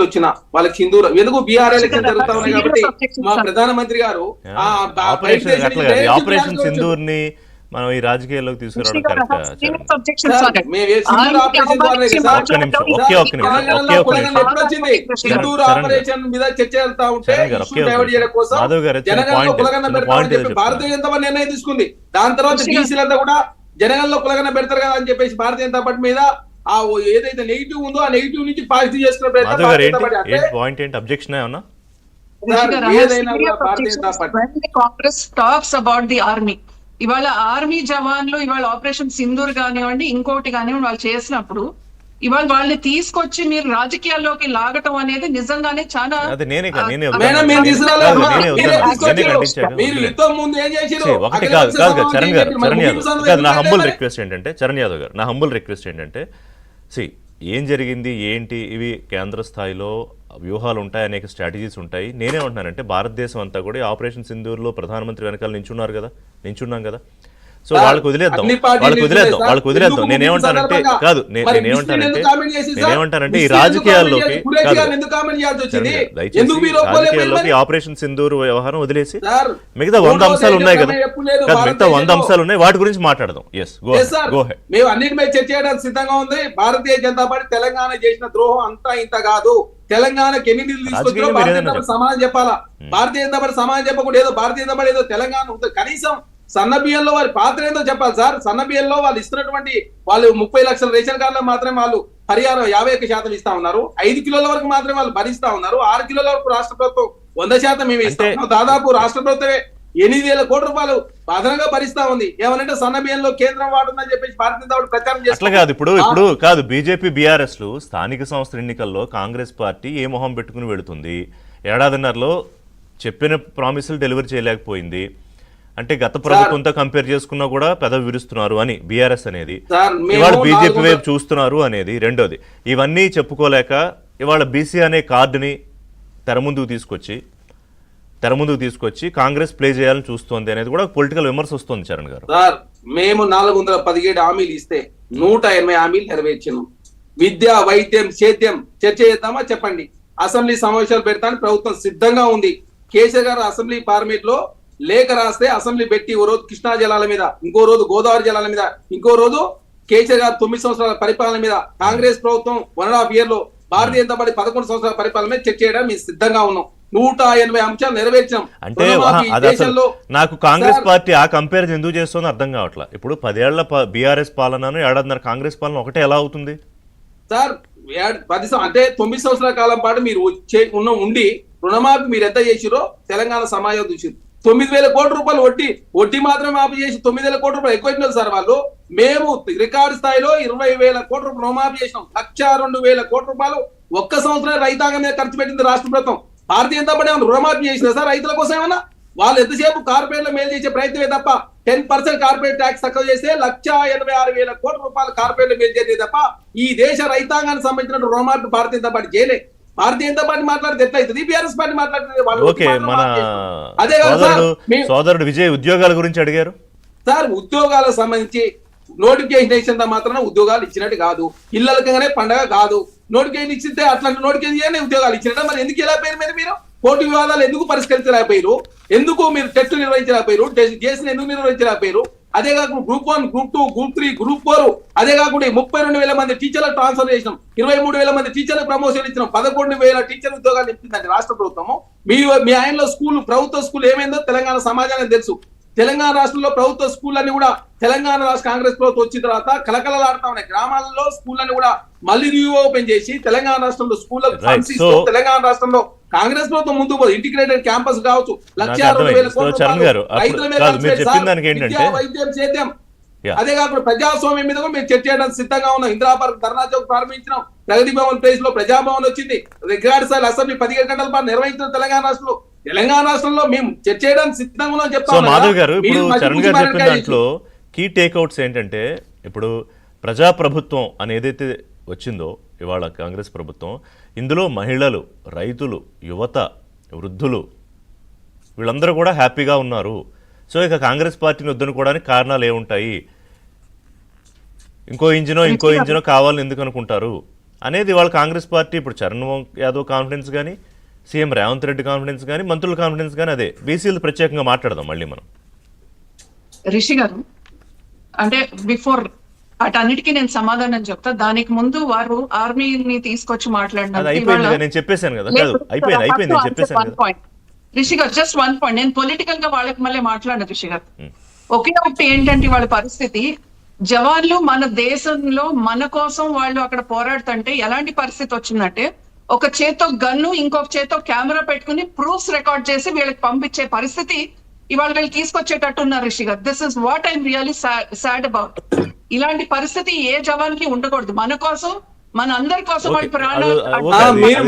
వచ్చిన వాళ్ళకి సింధూర్ ఎందుకు బీఆర్ ఎలక్షన్ జరుగుతా ఉన్నాయి కాబట్టి మా ప్రధానమంత్రి గారు ఆపరేషన్ సింధూర్ ని మనం ఈ రాజకీయాల్లోకి తీసుకురావడం ఆపరేషన్ మీద చర్చ జరుగుతా ఉంటే భారతీయ జనతా పార్టీ నిర్ణయం తీసుకుంది. దాని తర్వాత బీసీలంతా కూడా జనగణలో కులగన పెడతారు కదా అని చెప్పేసి భారతీయ జనతా పార్టీ మీద ఆ ఏదైతే నెగిటివ్ ఉందో ఆ నెగిటివ్ నుంచి పాజిటివ్ చేసుకునే ప్రయత్నం. Congress talks about the army, ఇవాళ ఆర్మీ జవాన్లు ఇవాళ ఆపరేషన్ సింధూర్ కానివ్వండి ఇంకోటి కానివ్వండి వాళ్ళు చేసినప్పుడు ఇవాళ వాళ్ళని తీసుకొచ్చి మీరు రాజకీయాల్లోకి లాగటం అనేది నిజంగానే చాలా నా హంబుల్ రిక్వెస్ట్ ఏంటంటే ఏం జరిగింది ఏంటి ఇవి కేంద్ర స్థాయిలో వ్యూహాలు ఉంటాయి, అనేక స్ట్రాటజీస్ ఉంటాయి. నేనేమంటున్నానంటే భారతదేశం అంతా కూడా ఆపరేషన్ సింధూర్లో ప్రధానమంత్రి వెనకాల నించున్నాం కదా. సో వాళ్ళకి వదిలేద్దాం. నేనేమంటానంటే ఈ రాజకీయాల్లోకి ఆపరేషన్ సింధూర్ వ్యవహారం వదిలేసి మిగతా 100 అంశాలు ఉన్నాయి కదా, మిగతా 100 అంశాలు ఉన్నాయి, వాటి గురించి మాట్లాడదాం. మేము అన్నిటి మీద చర్చ చేయడానికి సిద్ధంగా ఉంది. భారతీయ జనతా పార్టీ తెలంగాణ చేసిన ద్రోహం అంతా ఇంత కాదు. తెలంగాణకి ఎన్ని నిధులు తీసుకొచ్చారో భారతీయ జనతా పార్టీ సమాధానం చెప్పాలా. భారతీయ జనతా పార్టీ సమాధానం చెప్పకుండా ఏదో భారతీయ జనతా పార్టీ ఏదో తెలంగాణ కనీసం సన్న బియ్యంలో వారి పాత్ర ఏందో చెప్పాలి సార్. సన్న బియ్యంలో వాళ్ళు ఇస్తున్నటువంటి వాళ్ళు 30 లక్షల రేషన్ కార్డులో మాత్రమే వాళ్ళు పరిహారం 51% ఇస్తా ఉన్నారు. 5 కిలోల వరకు మాత్రమే వాళ్ళు భరిస్తా ఉన్నారు. 6 కిలోల వరకు రాష్ట్ర ప్రభుత్వం 100% మేము ఇస్తాం. దాదాపు రాష్ట్ర ప్రభుత్వమే 8,000 కోట్ల రూపాయలు అదనంగా భరిస్తా ఉంది. ఏమనంటే సన్న బియ్యంలో కేంద్రం వాడుతుందని చెప్పేసి భారతీయ జనతా పార్టీ ప్రచారం చేస్తారు. ఇప్పుడు కాదు బీజేపీ బీఆర్ఎస్ లు స్థానిక సంస్థల ఎన్నికల్లో కాంగ్రెస్ పార్టీ ఏ మొహం పెట్టుకుని వెళుతుంది. ఏడాదిన్నరలో చెప్పిన ప్రామిసులు డెలివరీ చేయలేకపోయింది. అంటే గత ప్రభుత్వంతో కంపేర్ చేసుకున్నా కూడా పెదవి విరుస్తున్నారు అని బీఆర్ఎస్ అనేది, ఇవాళ బీజేపీ వైపు చూస్తున్నారు అనేది రెండోది. ఇవన్నీ చెప్పుకోలేక ఇవాళ బీసీ అనే కార్డుని తెర ముందుకు తీసుకొచ్చి కాంగ్రెస్ ప్లే చేయాలని చూస్తోంది అనేది కూడా పొలిటికల్ విమర్శ వస్తుంది. చరణ్ గారు, సార్ మేము 417 హామీలు ఇస్తే 180 హామీలు నెరవేర్చాము. విద్య, వైద్యం, సేద్యం చర్చ చేద్దామా చెప్పండి. అసెంబ్లీ సమావేశాలు పెడతానికి ప్రభుత్వం సిద్ధంగా ఉంది. కేసీఆర్ గారు అసెంబ్లీ పార్లమెంట్ లో లేఖ రాస్తే అసెంబ్లీ పెట్టి ఓ రోజు కృష్ణా జలాల మీద, ఇంకో రోజు గోదావరి జలాల మీద, ఇంకో రోజు కేసీఆర్ గారు 9 సంవత్సరాల పరిపాలన మీద, కాంగ్రెస్ ప్రభుత్వం 1.5 year లో భారతీయ జనతా పార్టీ 11 సంవత్సరాల పరిపాలన మీద చర్చ చేయడం మేము సిద్ధంగా ఉన్నాం. 180 అంశాలు నెరవేర్చాం. అంటే నాకు కాంగ్రెస్ పార్టీ ఆ కంపేరిజన్ ఎందుకు చేస్తుందో అర్థం కావట్లా. ఇప్పుడు 10 ఏళ్ల బీఆర్ఎస్ పాలనను 1.5 కాంగ్రెస్ పాలన ఒకటే ఎలా అవుతుంది సార్? 10 అంటే 9 సంవత్సరాల కాలం పాటు మీరు ఉండి రుణమాఫీ మీరు ఎంత చేసిరో తెలంగాణ సమాజం చూసిరు. 9,000 కోట్ల రూపాయలు వడ్డీ మాత్రమే మాఫీ చేసి 9,000 కోట్ల రూపాయలు ఎక్కువ సార్ వాళ్ళు. మేము రికార్డు స్థాయిలో 20,000 కోట్ల రూపాయలు రుణమాఫీ చేసినాం. 1,02,000 కోట్ల రూపాయలు ఒక్క సంవత్సరం రైతాంగం మీద ఖర్చు పెట్టింది రాష్ట్ర ప్రభుత్వం. భారతీయ జనతా పార్టీ ఏమైనా రుణమాఫీ చేసినా సార్ రైతుల కోసం? ఏమన్నా వాళ్ళు ఎంతసేపు కార్పొరేట్ లో మేలు చేసే ప్రయత్నమే తప్ప 10% కార్పొరేట్ ట్యాక్స్ తక్కువ చేస్తే 1,86,000 కోట్ల రూపాయలు కార్పొరేట్ మేలు చేసే తప్ప ఈ దేశ రైతాంగానికి సంబంధించిన రుణమాఫీ భారతీయ జనతా పార్టీ చేయలే. భారతీయ జనతా పార్టీ మాట్లాడితే ఎట్లయితుంది? బీఆర్ఎస్ పార్టీ మాట్లాడితే అదే సోదరుడు విజయ్ ఉద్యోగాల గురించి అడిగారు సార్. ఉద్యోగాలకు సంబంధించి నోటిఫికేషన్ ఇచ్చిన మాత్రం ఉద్యోగాలు ఇచ్చినట్టు కాదు. ఇళ్ళకగానే పండగ కాదు. నోటిఫికేషన్ ఇచ్చితే అట్లాంటి నోటిఫికేషన్ ఉద్యోగాలు ఇచ్చినట్టు మరి ఎందుకు ఇలా పేరు మీద మీరు పోటీ వివాదాలు ఎందుకు పరిష్కరించలేకపోయారు? ఎందుకు మీరు టెస్టులు నిర్వహించలేకపోయారు? చేసిన ఎందుకు నిర్వహించలేకపోయారు? అదే కాకుండా గ్రూప్ 1, గ్రూప్ 2, గ్రూప్ 3, గ్రూప్ 4 అదే కాకుండా 32,000 మంది టీచర్లకు ట్రాన్స్ఫర్ చేసినాం. 23,000 మంది టీచర్లకు ప్రమోషన్ ఇచ్చినాం. 11,000 టీచర్ ఉద్యోగాలు ఇచ్చిందండి రాష్ట్ర ప్రభుత్వము. మీ ఆయనలో ప్రభుత్వ స్కూల్ ఏమైందో తెలంగాణ సమాజానికి తెలుసు. తెలంగాణ రాష్ట్రంలో ప్రభుత్వ స్కూళ్ళని కూడా తెలంగాణ రాష్ట్ర కాంగ్రెస్ ప్రభుత్వం వచ్చిన తర్వాత కలకలలాడుతా ఉన్నాయి. గ్రామాలలో స్కూళ్ళని కూడా మళ్ళీ రీఓపెన్ చేసి తెలంగాణ రాష్ట్రంలో స్కూళ్ళకు తెలంగాణ రాష్ట్రంలో కాంగ్రెస్ ప్రభుత్వం ముందుకు పోదు. ఇంటిగ్రేటెడ్ క్యాంపస్ కావచ్చు, 1,02,000 కోట్ల వైద్యం, సేద్యం, అదే కాకుండా ప్రజాస్వామ్యం మీద కూడా మేము చర్చ చేయడానికి సిద్ధంగా ఉన్నాం. ఇందిరా పార్క్ ధర్నా చౌక్ ప్రారంభించినాం. ప్రగతి భవన్ ప్లేస్ లో ప్రజాభవన్ వచ్చింది. రికార్డు స్థాయి అసెంబ్లీ 15 గంటల పాటు నిర్వహించిన తెలంగాణ రాష్ట్రంలో మేము చర్చ చేయడానికి సిద్ధంగా ఉన్నాం చెప్తాం. మాధవ్ గారు, ఇప్పుడు చరణ్ గారు చెప్పిన దాంట్లో కీ టేక్అవుట్స్ ఏంటంటే, ఇప్పుడు ప్రజాప్రభుత్వం అని ఏదైతే వచ్చిందో ఇవాళ కాంగ్రెస్ ప్రభుత్వం, ఇందులో మహిళలు, రైతులు, యువత, వృద్ధులు వీళ్ళందరూ కూడా హ్యాపీగా ఉన్నారు. సో ఇక కాంగ్రెస్ పార్టీని వద్దనుకోవడానికి కారణాలు ఏముంటాయి? ఇంకో ఇంజినో కావాలని ఎందుకు అనుకుంటారు అనేది వాళ్ళ కాంగ్రెస్ పార్టీ ఇప్పుడు చరణ్ యాదవ్ కాన్ఫిడెన్స్ కానీ, సీఎం రేవంత్ రెడ్డి కాన్ఫిడెన్స్ కానీ, మంత్రుల కాన్ఫిడెన్స్ కానీ అదే. బీసీలు ప్రత్యేకంగా మాట్లాడదాం మళ్ళీ మనం. రిషి గారు, అంటే బిఫోర్ అటన్నిటికీ నేను సమాధానం చెప్తా. దానికి ముందు వారు ఆర్మీని తీసుకొచ్చి అది మాట్లాడినారు. అయిపోయింది కదా, నేను చెప్పేశాను కదా. కాదు, అయిపోయింది నేను చెప్పేశాను కదా. రిషి గారు, జస్ట్ వన్ పాయింట్. నేను పొలిటికల్ గా వాళ్ళకి మళ్ళీ మాట్లాడను రిషి గారు. ఒకే ఒకటి ఏంటంటే వాళ్ళ పరిస్థితి, జవాన్లు మన దేశంలో మన కోసం వాళ్ళు అక్కడ పోరాడుతుంటే ఎలాంటి పరిస్థితి వచ్చిందంటే, ఒక చేత్తో గన్ను ఇంకొక చేత్తో కెమెరా పెట్టుకుని ప్రూఫ్స్ రికార్డ్ చేసి వీళ్ళకి పంపించే పరిస్థితి ఇవాళ వీళ్ళు తీసుకొచ్చేటట్టు ఉన్నారు రిషి గారు. This is what I'm really sad about. ఇలాంటి పరిస్థితి ఏ జవాన్ కి ఉండకూడదు. మన కోసం, మన అందరి కోసం వాళ్ళ ప్రాణాలు మీరు